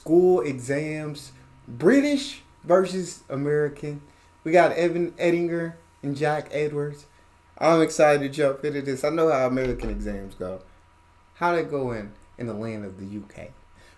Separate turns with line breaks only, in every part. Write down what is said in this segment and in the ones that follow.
school exams, British versus American. We got Evan Ettinger and Jack Edwards. I'm excited to jump into this. I know how American exams go. How they go in the land of the UK.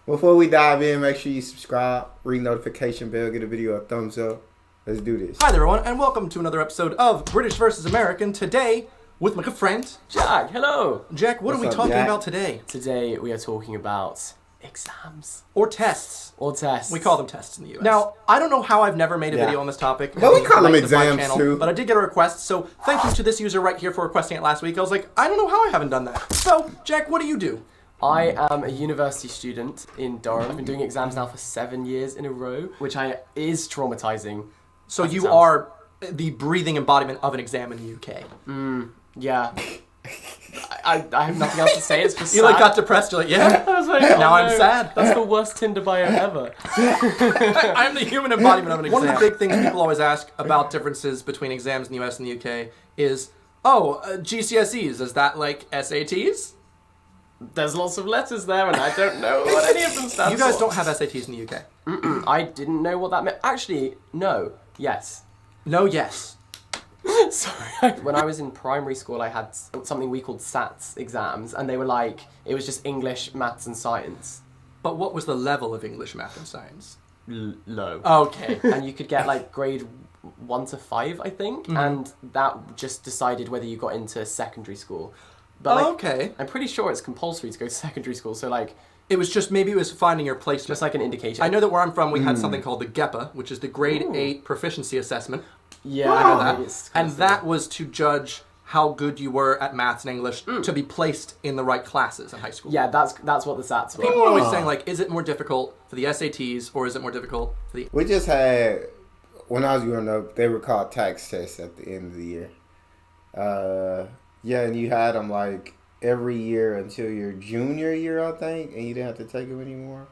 Before we dive in, make sure you subscribe, ring notification bell, give the video a thumbs up. Let's do this.
Hi there, everyone, and welcome to another episode of British versus American. Today, with my good friend,
Jack. Hello.
Jack, what are we talking about today?
Today, we are talking about exams.
Or tests.
Or tests.
We call them tests in the US. Now, I don't know how I've never made a video on this topic.
But we call them
the
exams,
channel,
too.
But I did get a request, so thank you to this user right here for requesting it last week. I was like, I don't know how I haven't done that. So, Jack, what do you do?
I am a university student in Durham. I've been doing exams now for 7 years in a row, which is traumatizing.
So you are the breathing embodiment of an exam in the UK.
Yeah. I have nothing else to say. It's just
You
sad.
like got depressed. You're like, yeah.
I was like,
Now
oh,
I'm
no.
sad.
That's the worst Tinder bio ever.
I'm the human embodiment of an exam. One of the big things people always ask about differences between exams in the US and the UK is, GCSEs, is that like SATs?
There's lots of letters there, and I don't know what any of them stand for.
You guys don't have SATs in the UK.
I didn't know what that meant. Actually, no. Yes.
No, yes.
Sorry. When I was in primary school, I had something we called SATs exams, and they were like, it was just English, maths, and science.
But what was the level of English, math, and science?
Low.
Okay.
And you could get like grade 1 to 5, I think, and that just decided whether you got into secondary school. But like,
okay.
I'm pretty sure it's compulsory to go to secondary school, so like...
It was just, maybe it was finding your placement.
Just like an indication.
I know that where I'm from, we had something called the GEPA, which is the Grade 8 Proficiency Assessment.
Yeah,
I know that.
it's
And that was to judge how good you were at maths and English to be placed in the right classes in high school.
Yeah, that's what the SATs were.
People are always saying, like, is it more difficult for the SATs or is it more difficult for the...
We just had, when I was growing up, they were called tax tests at the end of the year. Yeah, and you had them like every year until your junior year, I think, and you didn't have to take them anymore.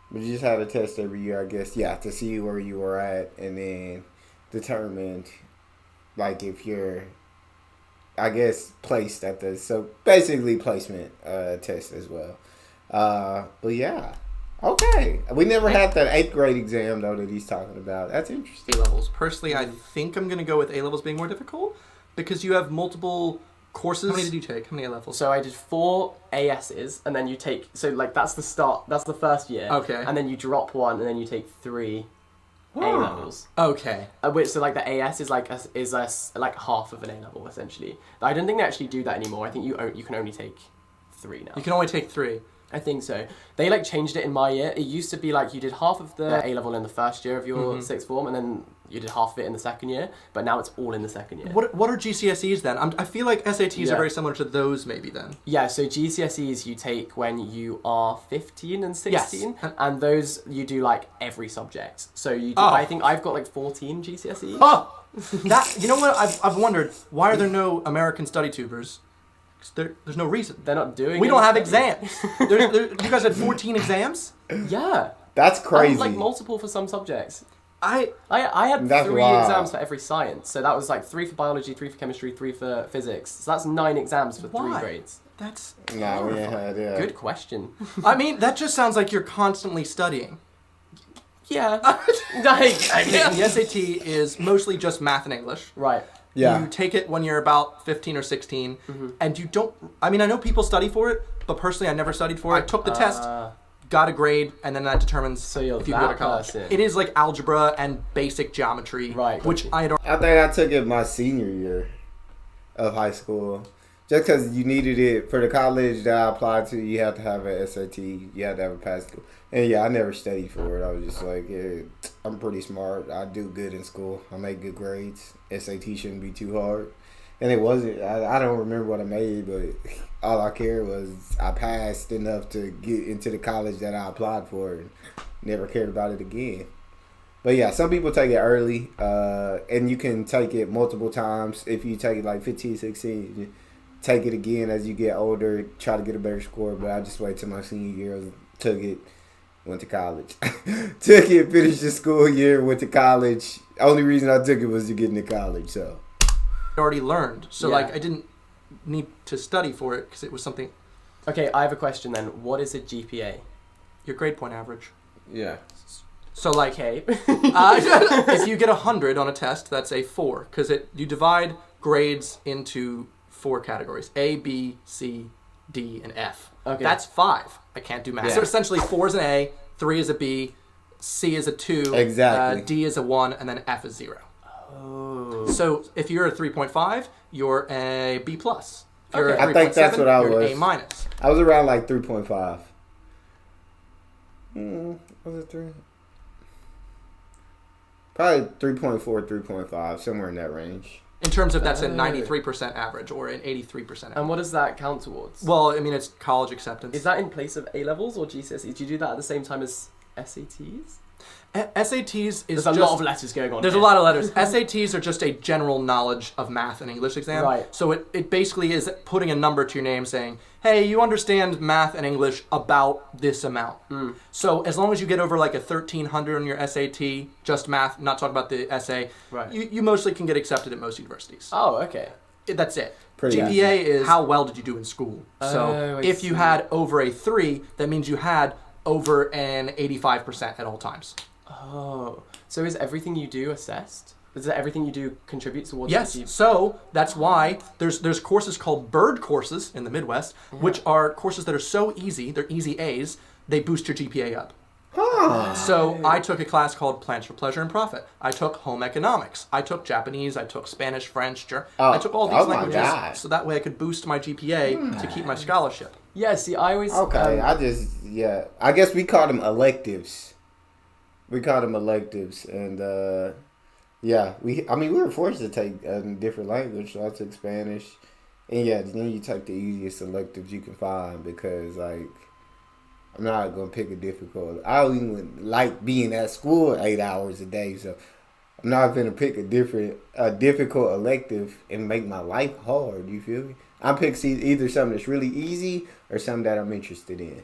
But you just had a test every year, I guess, to see where you were at, and then determined, like, if you're, I guess, placed at the, so basically placement test as well. But yeah, okay. We never had that 8th grade exam, though, that he's talking about. That's interesting.
A-levels. Personally, I think I'm going to go with A-levels being more difficult because you have multiple courses. How many did you take? How many A-levels?
So I did 4 ASs, and then you take, so like that's the start, that's the first year.
Okay.
And then you drop 1, and then you take 3 A-levels.
Okay.
Which, so like the AS is like like half of an A-level, essentially. I don't think they actually do that anymore. I think you can only take 3 now.
You can only take 3.
I think so. They like changed it in my year. It used to be like you did half of the A-level in the first year of your sixth form, and then you did half of it in the second year, but now it's all in the second year.
What are GCSEs then? I feel like SATs are very similar to those maybe then.
Yeah, so GCSEs you take when you are 15 and 16, and those you do like every subject. So you do, I think I've got like 14 GCSEs.
Oh! That, you know what, I've wondered, why are there no American study tubers? There's no reason.
They're not doing
We don't have exams. You guys had 14 exams?
Yeah.
That's crazy.
And, like multiple for some subjects.
I
had
That's
3
wild.
exams for every science. So that was like 3 for biology, 3 for chemistry, 3 for physics. So that's 9 exams for 3 grades.
That's
No, we ain't had that.
Good question.
I mean, that just sounds like you're constantly studying.
Yeah.
The SAT is mostly just math and English.
Right.
Yeah.
You take it when you're about 15 or 16, and you don't... I mean, I know people study for it, but personally I never studied for it. I took the test, got a grade, and then that determines
you're
if you go to
that
college.
person.
It is like algebra and basic geometry,
Right,
which
gotcha.
I don't...
I think I took it my senior year of high school. Just because you needed it for the college that I applied to, you have to have an SAT, you have to have a pass. And yeah, I never studied for it. I was just like, yeah, I'm pretty smart. I do good in school. I make good grades. SAT shouldn't be too hard. And it wasn't. I don't remember what I made, but all I cared was I passed enough to get into the college that I applied for and never cared about it again. But yeah, some people take it early, and you can take it multiple times. If you take it like 15, 16, you take it again as you get older, try to get a better score. But I just waited till my senior year, took it, went to college. Took it, finished the school year, went to college. Only reason I took it was to get into college, so.
already learned. So,
Yeah.
like, I didn't need to study for it because it was something...
Okay, I have a question then. What is a GPA?
your grade point average.
Yeah.
So like,
Okay.
if you get 100 on a test, that's a 4, because you divide grades into 4 categories: A, B, C, D, and F.
Okay.
That's 5. I can't do math.
Yeah.
So essentially, 4 is an A, 3 is a B, C is a 2,
Exactly.
D is a 1, and then F is 0.
Oh.
So if you're a 3.5, you're a B plus. If you're
Okay.
a
I think that's
3.7,
what I
you're
was.
A minus.
I was around like 3.5. Was it 3? Probably 3.4, 3.5, somewhere in that range.
In terms of that's a
Oh.
93% average or an 83% average.
And what does that count towards?
Well, I mean, it's college acceptance.
Is that in place of A levels or GCSEs? Do you do that at the same time as SATs?
SATs is
There's a lot of letters going on.
There's
here.
a lot of letters. SATs are just a general knowledge of math and English exam.
Right.
So it basically is putting a number to your name saying, hey, you understand math and English about this amount. So as long as you get over like a 1300 on your SAT, just math, not talking about the essay,
Right.
you mostly can get accepted at most universities.
Oh, okay.
That's it.
Pretty
GPA is how well did you do in school. So
Oh, I
if you
see.
had over a 3, that means you had over an 85% at all times.
Oh. So is everything you do assessed? Does everything you do contribute towards
Yes,
it?
so that's why there's courses called bird courses in the Midwest, which are courses that are so easy, they're easy A's, they boost your GPA up. So I took a class called Plans for Pleasure and Profit. I took home economics. I took Japanese. I took Spanish, French, German. I took all these
oh my
languages
God.
so that way I could boost my GPA to keep my scholarship.
Yeah, see, I always...
Okay, I guess we called them electives. And we were forced to take a different language, so I took Spanish. And yeah, then you take the easiest electives you can find because, like, I'm not going to pick a difficult. I don't even like being at school 8 hours a day, so I'm not going to pick a difficult elective and make my life hard, you feel me? I pick either something that's really easy or something that I'm interested in.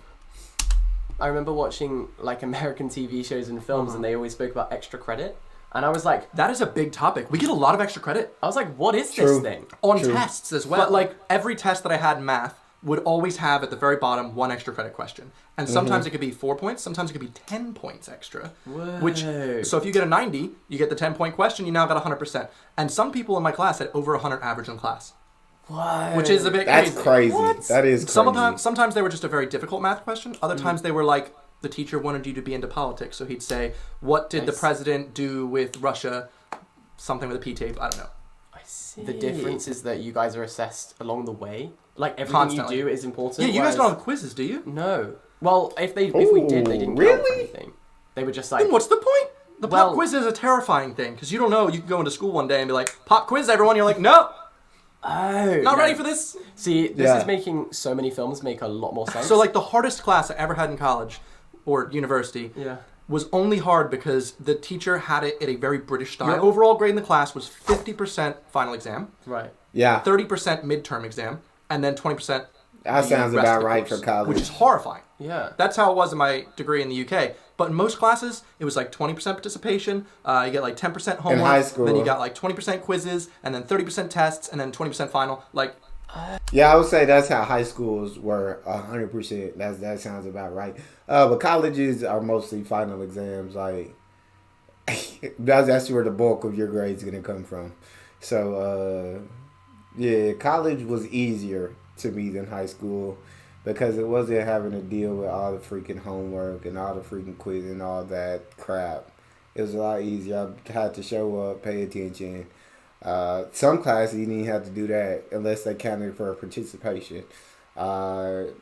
I remember watching, like, American TV shows and films, and they always spoke about extra credit. And I was like...
That is a big topic. We get a lot of extra credit.
I was like, what is
True.
this thing?
On
True.
tests as well. But like every test that I had in math would always have at the very bottom 1 extra credit question. And sometimes it could be 4 points, sometimes it could be 10 points extra.
Whoa.
So if you get a 90, you get the 10-point question, you now got 100%. And some people in my class had over 100 average in class.
Whoa.
Which is a bit
That's
crazy.
crazy. That is crazy.
Sometimes they were just a very difficult math question. Other times they were like, the teacher wanted you to be into politics. So he'd say, what did the president do with Russia? Something with a P tape. I don't know.
I see. The difference is that you guys are assessed along the way. Like, everything
Constantly.
you do is important.
Yeah, you guys don't have quizzes, do you?
No. Well, if we did, they didn't count for
really?
anything. They were just like...
Then what's the point? The pop quiz is a terrifying thing because you don't know. You can go into school one day and be like, pop quiz, everyone. You're like, no, not ready for this.
See, this is making so many films make a lot more sense.
So like the hardest class I ever had in college or university was only hard because the teacher had it at a very British style. Your overall grade in the class was 50% final exam,
Right.
Yeah.
30% midterm exam, and then 20%.
That sounds about right for college.
Which is horrifying.
Yeah.
That's how it was in my degree in the UK. But in most classes, it was like 20% participation. You get like 10% homework.
In high school.
Then you got like 20% quizzes, and then 30% tests, and then 20% final. Like,
Yeah, I would say that's how high schools were 100%. That sounds about right. But colleges are mostly final exams. Like, that's where the bulk of your grades going to come from. So, yeah, college was easier to me than high school because it wasn't having to deal with all the freaking homework and all the freaking quiz and all that crap. It was a lot easier. I had to show up, pay attention. Some classes you didn't have to do that unless they counted for participation. So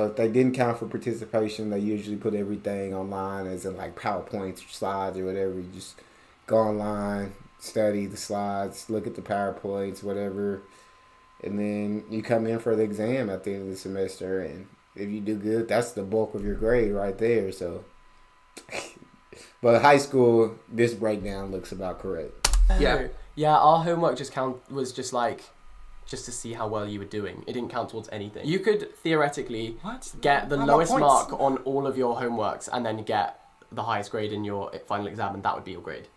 if they didn't count for participation, they usually put everything online as in like PowerPoints or slides or whatever. You just go online, study the slides, look at the PowerPoints, whatever. And then you come in for the exam at the end of the semester. And if you do good, that's the bulk of your grade right there. So, but high school, this breakdown looks about correct.
yeah.
Yeah, our homework was just to see how well you were doing. It didn't count towards anything. You could theoretically get the lowest mark on all of your homeworks and then get the highest grade in your final exam, and that would be your grade.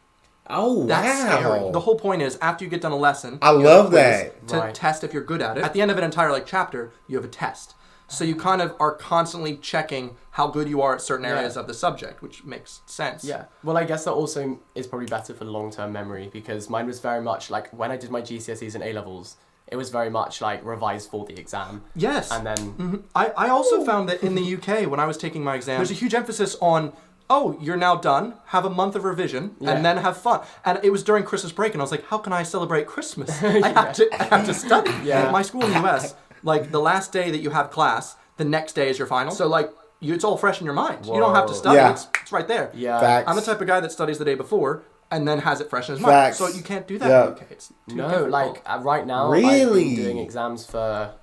Oh,
That's
wow.
scary. The whole point is, after you get done a lesson,
I
you have
love
a quiz
that.
to test if you're good at it. At the end of an entire like chapter, you have a test. So you kind of are constantly checking how good you are at certain areas of the subject, which makes sense.
Yeah. Well, I guess that also is probably better for long-term memory, because mine was very much like when I did my GCSEs and A-levels, it was very much like revise for the exam.
Yes.
And then...
I also found that in the UK, when I was taking my exam, there's a huge emphasis on, oh, you're now done, have a month of revision, and then have fun. And it was during Christmas break, and I was like, how can I celebrate Christmas? I have to study.
Yeah.
My school in the US, like, the last day that you have class, the next day is your final. So, like, it's all fresh in your mind.
Whoa.
You don't have to study.
Yeah.
It's right there.
Yeah.
Facts.
I'm the type of guy that studies the day before and then has it fresh in his mind.
Facts.
So you can't do that in the UK. It's too
No,
difficult.
like right now,
Really?
I've been doing exams for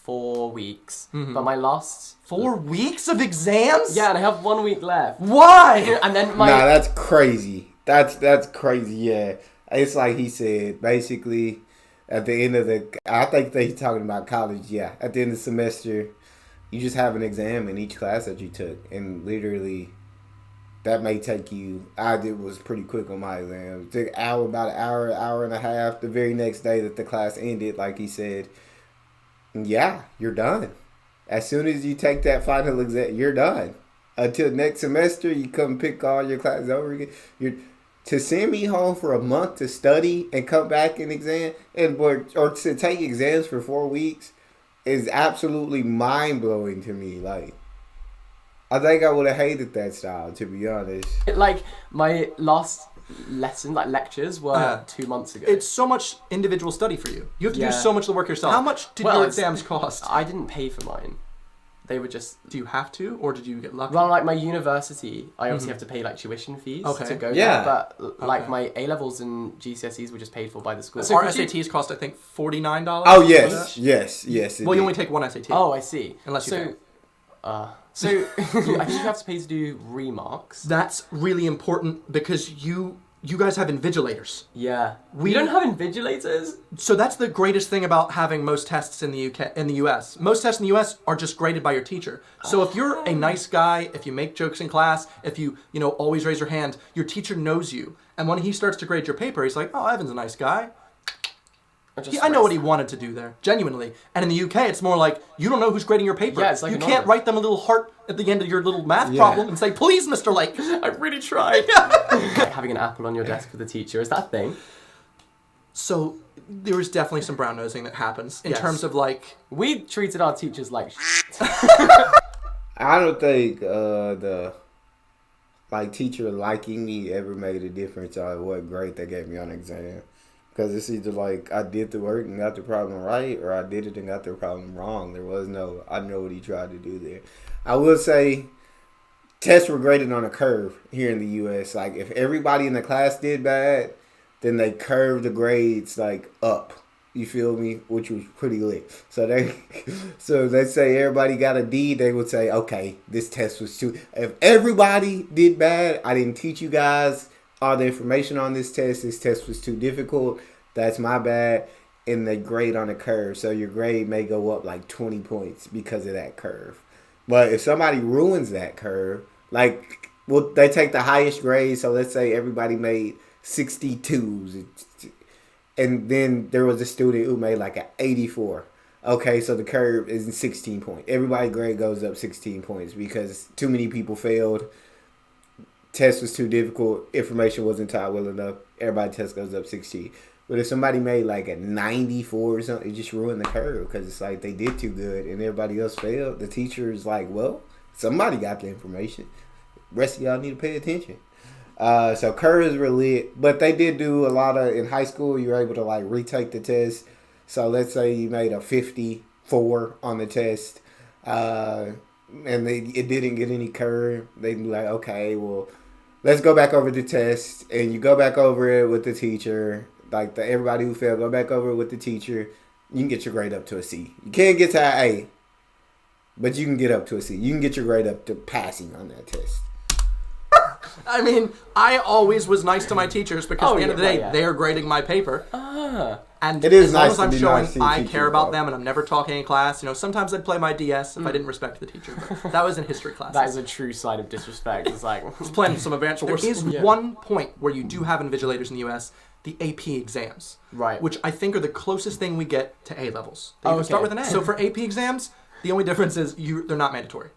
4 weeks, but my last
4 weeks of exams?
and I have 1 week left.
Why?
And then my
Nah, that's crazy. That's crazy. Yeah, it's like he said. Basically, at the end of I think that he's talking about college. Yeah, at the end of the semester, you just have an exam in each class that you took, and literally, that may take you. I did was pretty quick on my exam. It took about an hour and a half. The very next day that the class ended, like he said, yeah, you're done. As soon as you take that final exam, you're done. Until next semester, you come pick all your classes over again. To send me home for a month to study and come back and exam or to take exams for 4 weeks is absolutely mind blowing to me. Like, I think I would have hated that style, to be honest.
like my last lesson, like lectures, were 2 months ago.
It's so much individual study for you. You have to do so much of the work yourself. How much did your
it's-
exams cost?
I didn't pay for mine. They were just...
Do you have to, or did you get lucky?
Well, like my university, I obviously have to pay like tuition fees to go
Yeah.
there, but like my A-levels and GCSEs were just paid for by the school.
So our SATs cost, I think, $49.
Oh, yes. It
Well, you
did.
only take one SAT.
Oh, I see.
Unless you fail.
So I think you have to pay to do remarks.
That's really important because you guys have invigilators.
Yeah. We don't have invigilators.
So that's the greatest thing about having most tests in the US. Most tests in the US are just graded by your teacher. So if you're a nice guy, if you make jokes in class, if you always raise your hand, your teacher knows you. And when he starts to grade your paper, he's like, "Oh, Evan's a nice guy. I know what he wanted to do there, genuinely." And in the UK, it's more like, you don't know who's grading your paper.
Yeah, it's like
you
an
can't
honor.
write them a little heart at the end of your little math problem and say, "Please, Mr. Lake, I really tried."
Like having an apple on your desk for the teacher, is that a thing?
So there is definitely some brown nosing that happens in terms of like...
We treated our teachers like
I don't think the teacher liking me ever made a difference on what grade they gave me on the exam. Because it's either like I did the work and got the problem right, or I did it and got the problem wrong. There was no, I know what he tried to do there. I will say tests were graded on a curve here in the U.S. Like, if everybody in the class did bad, then they curved the grades, like, up. You feel me? Which was pretty lit. So let's say everybody got a D, they would say, okay, this test was too... If everybody did bad, I didn't teach you guys all the information on this test was too difficult, that's my bad, and they grade on a curve. So your grade may go up like 20 points because of that curve. But if somebody ruins that curve, like, well, they take the highest grade, so let's say everybody made 62s, and then there was a student who made like an 84. Okay, so the curve is 16 points. Everybody's grade goes up 16 points because too many people failed. Test was too difficult. Information wasn't taught well enough. Everybody's test goes up 16. But if somebody made like a 94 or something, it just ruined the curve because it's like they did too good and everybody else failed. The teacher is like, well, somebody got the information. Rest of y'all need to pay attention. So curves were lit, but they did do a lot of, in high school, you were able to like retake the test. So let's say you made a 54 on the test, and it didn't get any curve. They'd be like, okay, well, let's go back over the test, and you go back over it with the teacher. Like everybody who failed, go back over it with the teacher. You can get your grade up to a C. You can't get to an A, but you can get up to a C. You can get your grade up to passing on that test.
I mean, I always was nice to my teachers because at the end of the day, they're grading my paper. And
it is
as long
nice
as
to
I'm
be
showing
nice to your
I
teacher,
care about
though.
them and I'm never talking in class, sometimes I'd play my DS if I didn't respect the teacher. But that was in history class.
That is a true side of disrespect. It's like...
It's playing some advanced. There is one point where you do have invigilators in the US, the AP exams.
Right.
Which I think are the closest thing we get to A levels. They
Oh,
even start
okay.
with an A. So for AP exams, The only difference is they're not mandatory.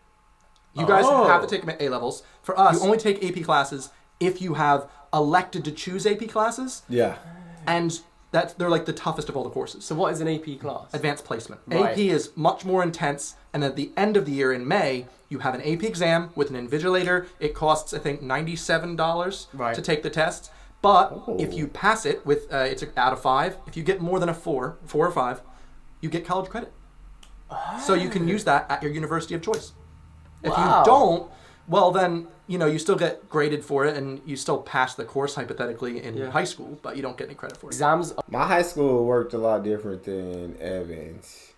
You guys have to take A-levels. For us, you only take AP classes if you have elected to choose AP classes.
Yeah.
And they're like the toughest of all the courses.
So what is an AP class?
Advanced placement.
Right.
AP is much more intense, and at the end of the year in May, you have an AP exam with an invigilator. It costs, I think, $97 to take the test. But if you pass it with, it's out of 5. If you get more than a 4 or 5, you get college credit. So you can use that at your university of choice. If you don't, well then, you still get graded for it and you still pass the course hypothetically in high school, but you don't get any credit for it.
Exams.
My high school worked a lot different than Evans.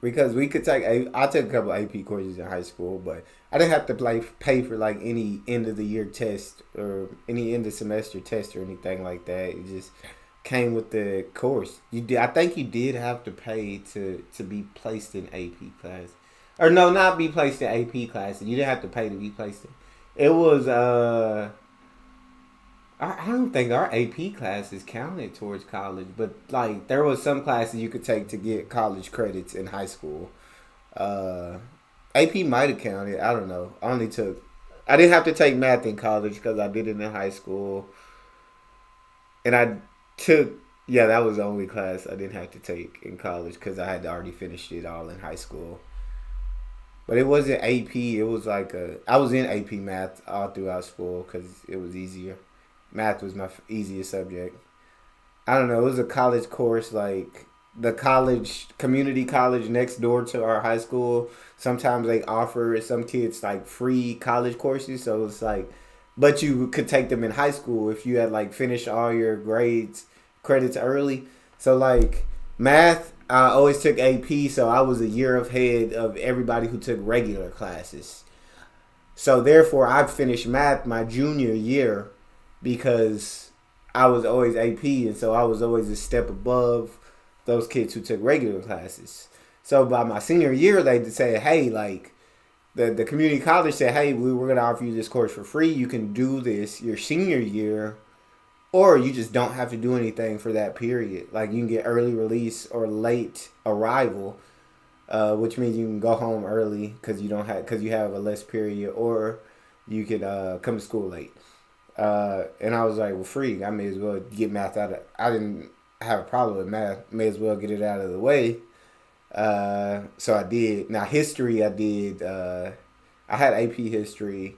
Because we could I took a couple AP courses in high school, but I didn't have to pay for like any end of the year test or any end of semester test or anything like that. It just came with the course. I think you did have to pay to be placed in AP class. Or no, not be placed in AP classes. You didn't have to pay to be placed in. It was, I don't think our AP classes counted towards college, but like there was some classes you could take to get college credits in high school. AP might have counted. I don't know. I didn't have to take math in college because I did it in high school. And that was the only class I didn't have to take in college because I had already finished it all in high school. But it wasn't AP. It was like I was in AP math all throughout school because it was easier. Math was my easiest subject. I don't know. It was a college course, like the community college next door to our high school. Sometimes they offer some kids like free college courses. So it's like, but you could take them in high school if you had like finished all your credits early. So like math, I always took AP, so I was a year ahead of everybody who took regular classes. So therefore, I finished math my junior year because I was always AP, and so I was always a step above those kids who took regular classes. So by my senior year, they said, hey, like, the community college said, hey, we're going to offer you this course for free. You can do this your senior year, or you just don't have to do anything for that period. Like you can get early release or late arrival, which means you can go home early because you have a less period, or you could come to school late. And I was like, well, free. I may as well get math out of. I didn't have a problem with math. May as well get it out of the way. So I did. Now history, I did. I had AP history,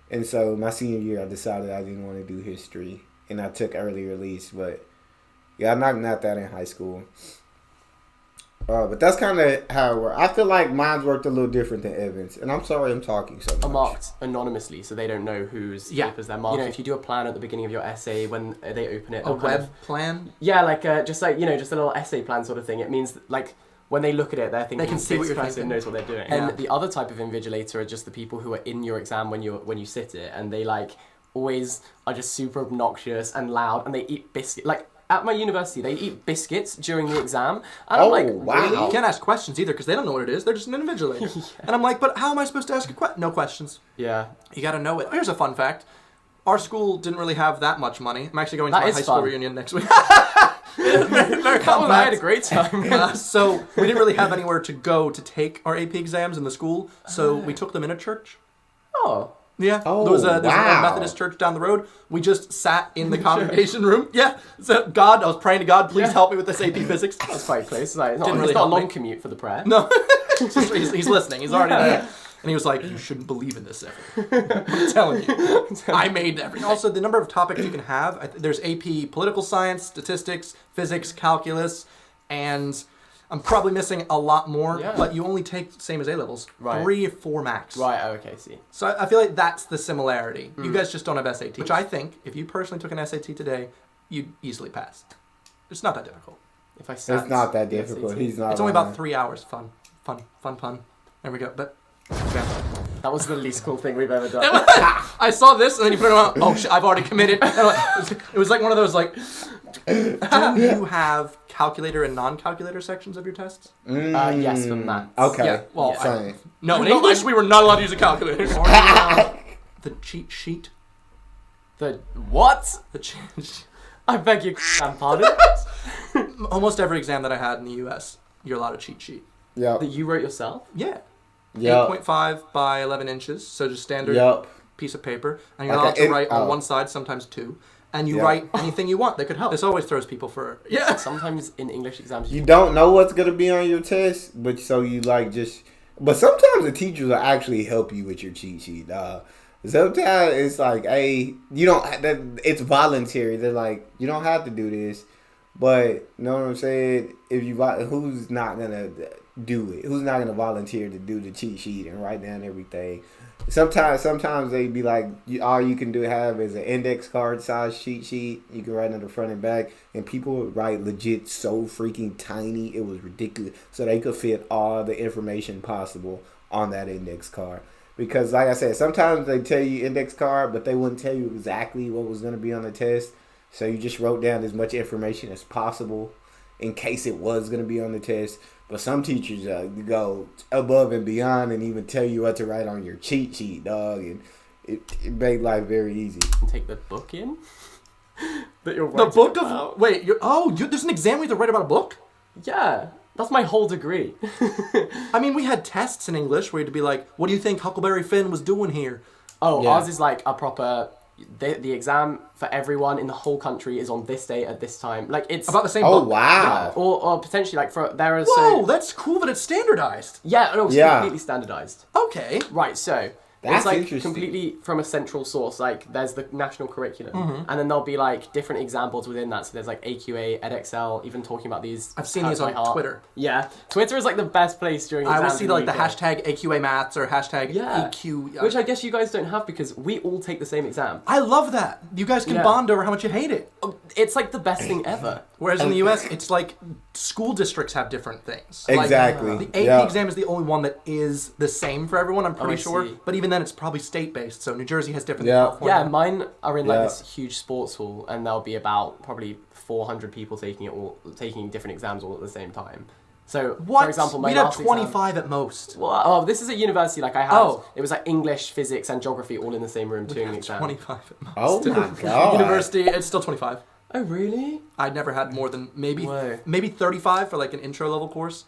and so my senior year, I decided I didn't want to do history. And I took early release, but yeah, I knocked out that in high school. But that's kind of how it worked. I feel like mine's worked a little different than Evan's, and I'm sorry I'm talking so much.
Are marked anonymously, so they don't know whose papers they're marked. If you do a plan at the beginning of your essay, when they open it,
a web plan.
Yeah, like just a little essay plan sort of thing. It means like when they look at it, they're thinking
they can see what
this
you're
person
thinking.
knows what they're doing.
Yeah.
And the other type of invigilator are just the people who are in your exam when you sit it, and they like always are just super obnoxious and loud, and they eat biscuits. Like at my university, they eat biscuits during the exam, and I'm like,
wow.
really?
You can't ask questions either because they don't know what it is. They're just an invigilator. Yeah. And I'm like, but how am I supposed to ask a question? No questions.
Yeah.
You got to know it. Here's a fun fact. Our school didn't really have that much money. I'm actually going to my high school reunion next week. Very fun
I had a great time.
So we didn't really have anywhere to go to take our AP exams in the school, so we took them in a church.
Oh.
Yeah,
oh,
there's a
wow.
Methodist church down the road. We just sat in the congregation room. Yeah, so I was praying to God, please help me with this AP physics.
That's quite close. Like, it's
Didn't
not,
really
it's not a
help
long
me.
commute for the prayer.
No, he's listening. He's already there. And he was like, you shouldn't believe in this ever. I'm telling you. I made everything. Also, the number of topics you can have, there's AP political science, statistics, physics, calculus, and I'm probably missing a lot more, but you only take the same as A-levels.
Right.
3 or 4 max.
Right, okay, see.
So I feel like that's the similarity. You guys just don't have SAT, which I think, if you personally took an SAT today, you'd easily pass. It's not that difficult.
If I sat
It's not that difficult.
SAT.
He's not.
It's only about 3 hours. Fun pun. There we go. But
that was the least cool thing we've ever done.
I saw this, and then you put it on. Oh shit! I've already committed. It was like one of those like. Do you have calculator and non-calculator sections of your tests?
Yes, for maths.
Okay.
Yeah. Well,
Same.
no. In English, we were not allowed to use a calculator. The cheat sheet.
The what?
The cheat.
I beg your pardon?
Almost every exam that I had in the U.S., you're allowed a cheat sheet.
Yeah.
That you wrote yourself?
Yeah.
Yep.
8.5 by 11 inches. So just standard
Yep.
piece of paper. And you're
Okay,
allowed to write on one side, sometimes two. And you
Yeah.
write anything you want that could help. This always throws people for... Yeah.
Sometimes in English exams...
You don't know what's going to be on your test, but so you like just... But sometimes the teachers will actually help you with your cheat sheet, dog. Sometimes it's like, hey, you don't... It's voluntary. They're like, you don't have to do this. But, you know what I'm saying? If you... Who's not going to do it? Who's not going to volunteer to do the cheat sheet and write down everything? Sometimes they be like, all you can have is an index card size cheat sheet. You can write on the front and back, and people would write legit so freaking tiny, it was ridiculous. So they could fit all the information possible on that index card. Because, like I said, sometimes they tell you index card, but they wouldn't tell you exactly what was going to be on the test. So you just wrote down as much information as possible in case it was going to be on the test. But some teachers go above and beyond and even tell you what to write on your cheat sheet, dog. And it made life very easy.
Take the book in? That you're
The book
about.
of... Wait, there's an exam we have to write about a book?
Yeah. That's my whole degree.
I mean, we had tests in English where you'd be like, what do you think Huckleberry Finn was doing here?
Oh,
Yeah.
ours is like a proper... The exam for everyone in the whole country is on this day at this time. Like, it's...
About the same
Oh,
book?
wow.
Or potentially, like, there are...
Whoa,
So,
that's cool that it's standardized.
yeah, no, it's
Yeah.
completely standardized.
Okay.
Right, so...
That's
it's like
interesting.
completely from a central source. Like there's the national curriculum,
Mm-hmm.
and then there'll be like different examples within that. So there's like AQA, EdXL, even talking about these.
I've seen these
by
on
heart.
Twitter.
Yeah, Twitter is like the best place during
I
exams.
will see
in
like the
UK.
hashtag AQA maths or hashtag
Yeah.
EQ.
Which I guess you guys don't have because we all take the same exam.
I love that. You guys can
Yeah.
bond over how much you hate it.
It's like the best thing ever.
Whereas in the US, it's like school districts have different things.
Exactly.
Like, the AP
Yeah.
exam is the only one that is the same for everyone, I'm pretty
I
sure.
see.
But even then, it's probably state-based. So New Jersey has different
Yeah.
than California.
Yeah, mine are in like
Yeah.
this huge sports hall, and there'll be about probably 400 people taking different exams all at the same time. So,
What?
for example, my
We'd have
last exam-
25 at most.
Well, oh, this is a university. Like I had,
Oh.
it was like English, physics, and geography all in the same room doing an exam.
25 at most.
Oh, my God.
University, it's still 25.
Oh, really?
I never had more than maybe
Whoa.
35 for like an intro level course.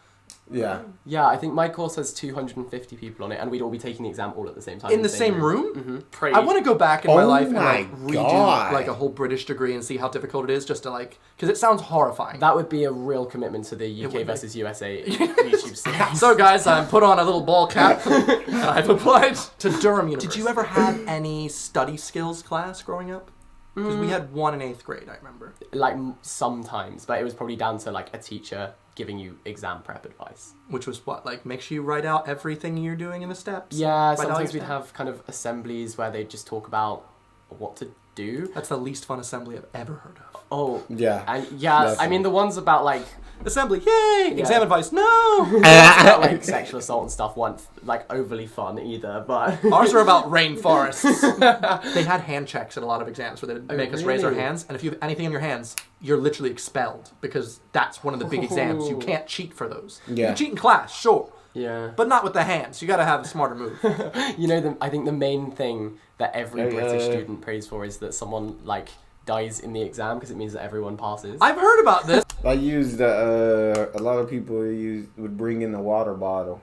Yeah.
Yeah, I think my course has 250 people on it, and we'd all be taking the exam all at the same time.
In the same room?
Mm-hmm. Crazy.
I want to go back in my
Oh
life and
my
like redo
God.
like a whole British degree and see how difficult it is just to like, because it sounds horrifying.
That would be a real commitment to the
would
UK
be.
versus USA YouTube series.
So guys, I put on a little ball cap and I've applied to Durham University. Did you ever have any study skills class growing up? Because we had one in 8th grade, I remember.
Like sometimes, but it was probably down to like a teacher giving you exam prep advice.
Which was what? Like, make sure you write out everything you're doing in the steps?
Yeah,
Write out
sometimes
your
we'd
steps?
have kind of assemblies where they'd just talk about what to do.
That's the least fun assembly I've ever heard of.
Oh,
Yeah.
and yeah, I mean the ones about like
Assembly, yay! Exam advice, no!
about, like sexual assault and stuff weren't like overly fun either, but
Ours were about rainforests. They had hand checks at a lot of exams where they'd make us raise our
really?
hands, and if you have anything on your hands, you're literally expelled because that's one of the big exams. You
Oh.
can't cheat for those. You
Yeah.
can cheat in class, sure,
yeah.
but not with the hands. You got to have a smarter move.
You know, I think the main thing that every
Yeah,
British
yeah.
student prays for is that someone like dies in the exam because it means that everyone passes.
I've heard about this.
I used a lot of people would bring in the water bottle.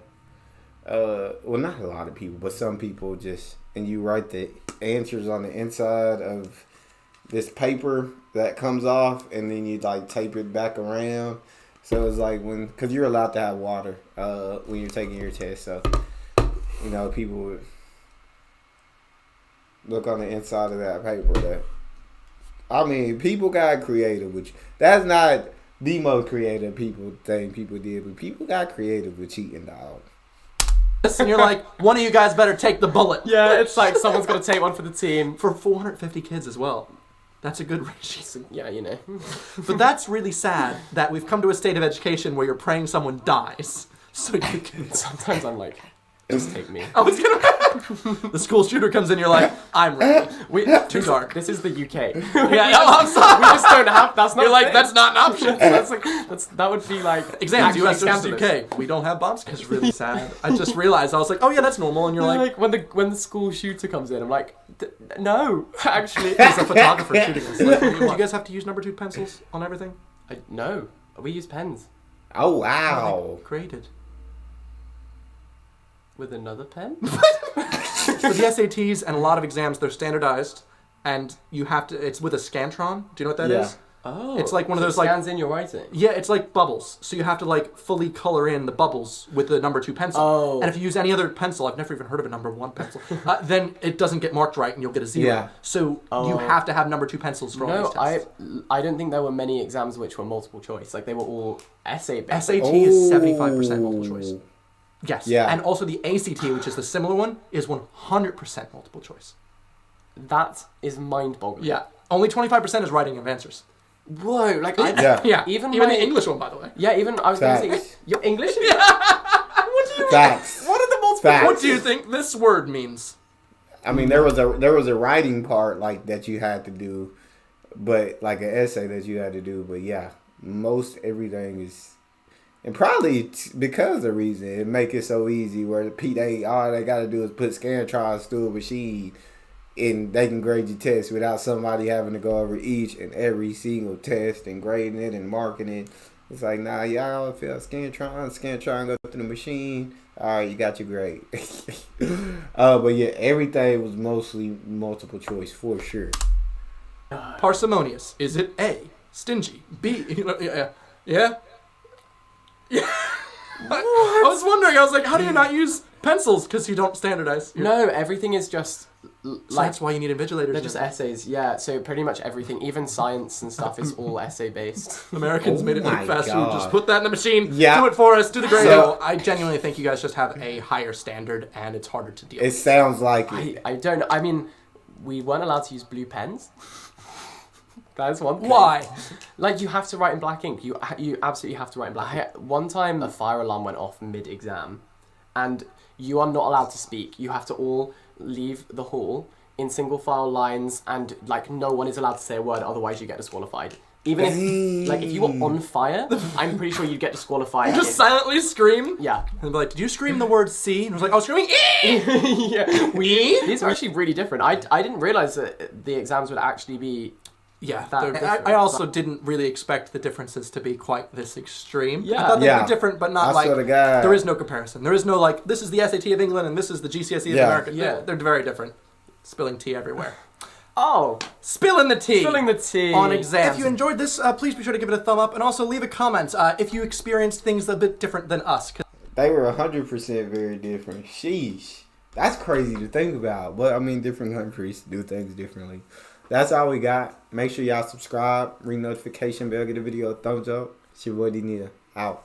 Well, not a lot of people, but some people just, and you write the answers on the inside of this paper that comes off, and then you like tape it back around. So it's like because you're allowed to have water when you're taking your test. So you know people would look on the inside of that paper. I mean, people got creative, which that's not the most creative thing people did, but people got creative with cheating, dog.
And you're like, one of you guys better take the bullet.
Yeah, it's like someone's got to take one for the team.
For 450 kids as well. That's a good ratio.
So, yeah, you know.
But that's really sad that we've come to a state of education where you're praying someone dies. So you can...
Sometimes I'm like, just take me.
I was gonna... The school shooter comes in, you're like, I'm ready. Too dark.
This is the UK.
Yeah, no, I'm sorry.
We just don't have. That's not.
You're like,
thing.
that's not an option.
That would be like
Exams,
actually
US versus
scandalous.
UK. We don't have bombs. It's really sad. I just realized, I was like, oh yeah, that's normal. And you're
Like,
like,
when the school shooter comes in, I'm like, no, actually.
he's a photographer shooting us. Like, do you guys have to use number 2 pencils on everything?
No, we use pens.
Oh
How are
wow!
they created.
With another pen?
For the SATs and a lot of exams, they're standardized, and you have to. It's with a Scantron. Do you know what that is?
Oh.
It's like one of
so
those
it scans in your writing.
Yeah, it's like bubbles. So you have to like fully color in the bubbles with the number 2 pencil.
Oh.
And if you use any other pencil, I've never even heard of a number 1 pencil, then it doesn't get marked right and you'll get a 0.
Yeah.
So you have to have number 2 pencils for all these tests.
I don't think there were many exams which were multiple choice. Like they were all essay based.
SAT is 75% multiple choice. Yes.
Yeah.
And also the ACT, which is the similar one, is 100% multiple choice.
That is mind-boggling.
Yeah. Only 25% is writing of answers.
Whoa, like
Yeah.
even
the English one, by the way.
Yeah, even I was going to say
Facts.
your English.
What do you
Facts.
What are the multiple?
Facts.
What do you think this word means?
I mean, there was a writing part like that you had to do, but like an essay that you had to do. But yeah, most everything is, and probably because of the reason it make it so easy where all they got to do is put Scantrons through a machine, and they can grade your test without somebody having to go over each and every single test and grading it and marking it. It's like, nah, y'all feel Scantron go through the machine. All right, you got your grade. But yeah, everything was mostly multiple choice for sure.
Parsimonious. Is it A? Stingy. B? Yeah. I was wondering. I was like, how do you not use pencils? Because you don't standardize.
No, everything is just
So that's why you need invigilators.
They're just essays, yeah. So pretty much everything, even science and stuff, is all essay based.
Americans made it
my
like fast food.
God.
Just put that in the machine.
Yeah.
Do it for us. Do the grade.
So-
I genuinely think you guys just have a higher standard, and it's harder to deal
It
with.
sounds like it.
I don't. I mean, we weren't allowed to use blue pens. That's one thing.
Why?
Like you have to write in black ink. You absolutely have to write in black ink. One time, a fire alarm went off mid-exam, and you are not allowed to speak. You have to all leave the hall in single file lines, and like no one is allowed to say a word, otherwise you get disqualified. Even if you were on fire, I'm pretty sure you'd get disqualified.
Just silently scream.
Yeah.
And be like, did you scream the word C? And I was like, I was screaming E.
Yeah.
We?
These are actually really different. I didn't realize that the exams would actually be.
Yeah,
That
they're-
different.
I also didn't really expect the differences to be quite this extreme.
Yeah.
I thought they
Yeah.
were different, but not
I
like,
swear to God.
there is no comparison. There is no like, this is the SAT of England and this is the GCSE of
Yeah.
America.
Yeah.
They're very different. Spilling tea everywhere.
Oh,
Spilling the tea.
spilling the tea
On exams. If you enjoyed this, please be sure to give it a thumb up and also leave a comment if you experienced things a bit different than us.
They were 100% very different. Sheesh. That's crazy to think about. But, I mean, different countries do things differently. That's all we got. Make sure y'all subscribe, ring notification bell, get the video a thumbs up. It's your boy D. Neal. Out.